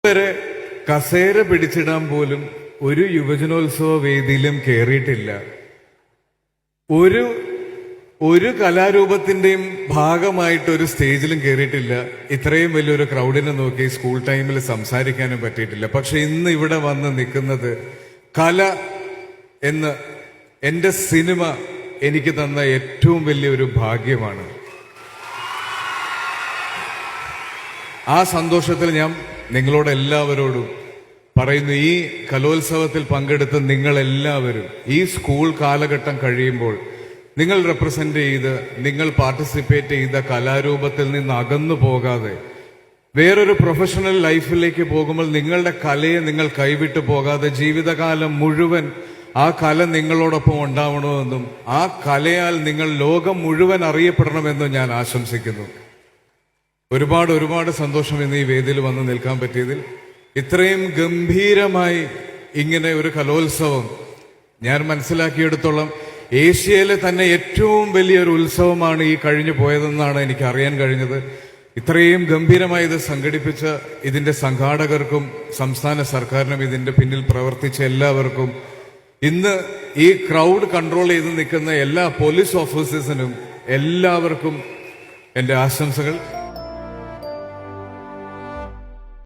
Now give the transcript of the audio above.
വരെ കസേര പിടിച്ചിടാൻ പോലും ഒരു യുവജനോത്സവ വേദിയിലും കയറിയിട്ടില്ല. ഒരു കലാരൂപത്തിന്റെയും ഭാഗമായിട്ട് ഒരു സ്റ്റേജിലും കയറിയിട്ടില്ല. ഇത്രയും വലിയൊരു ക്രൗഡിനെ നോക്കി സ്കൂൾ ടൈമിൽ സംസാരിക്കാനും പറ്റിയിട്ടില്ല. പക്ഷെ ഇന്ന് ഇവിടെ വന്ന് നിൽക്കുന്നത് കല എന്ന് എന്റെ സിനിമ എനിക്ക് തന്ന ഏറ്റവും വലിയൊരു ഭാഗ്യമാണ്. ആ സന്തോഷത്തിൽ ഞാൻ നിങ്ങളോട് എല്ലാവരോടും പറയുന്നു, ഈ കലോത്സവത്തിൽ പങ്കെടുത്ത നിങ്ങളെല്ലാവരും ഈ സ്കൂൾ കാലഘട്ടം കഴിയുമ്പോൾ നിങ്ങൾ റെപ്രസെന്റ് ചെയ്ത് നിങ്ങൾ പാർട്ടിസിപ്പേറ്റ് ചെയ്ത കലാരൂപത്തിൽ നിന്ന് അകന്നു പോകാതെ വേറൊരു പ്രൊഫഷണൽ ലൈഫിലേക്ക് പോകുമ്പോൾ നിങ്ങളുടെ കലയെ നിങ്ങൾ കൈവിട്ടു പോകാതെ ജീവിതകാലം മുഴുവൻ ആ കല നിങ്ങളോടൊപ്പം ഉണ്ടാവണമെന്നും ആ കലയാൽ നിങ്ങൾ ലോകം മുഴുവൻ അറിയപ്പെടണമെന്നും ഞാൻ ആശംസിക്കുന്നു. ഒരുപാട് സന്തോഷം ഇന്ന് ഈ വേദിയിൽ വന്ന് നിൽക്കാൻ പറ്റിയതിൽ. ഇത്രയും ഗംഭീരമായി ഇങ്ങനെ ഒരു കലോത്സവം ഞാൻ മനസ്സിലാക്കിയെടുത്തോളം ഏഷ്യയിലെ തന്നെ ഏറ്റവും വലിയൊരു ഉത്സവമാണ് ഈ കഴിഞ്ഞു പോയതെന്നാണ് എനിക്ക് അറിയാൻ കഴിഞ്ഞത്. ഇത്രയും ഗംഭീരമായി ഇത് സംഘടിപ്പിച്ച ഇതിന്റെ സംഘാടകർക്കും സംസ്ഥാന സർക്കാരിനും ഇതിന്റെ പിന്നിൽ പ്രവർത്തിച്ച എല്ലാവർക്കും, ഇന്ന് ഈ ക്രൗഡ് കൺട്രോൾ ചെയ്ത് നിൽക്കുന്ന എല്ലാ പോലീസ് ഓഫീസേഴ്സിനും എല്ലാവർക്കും എന്റെ ആശംസകൾ.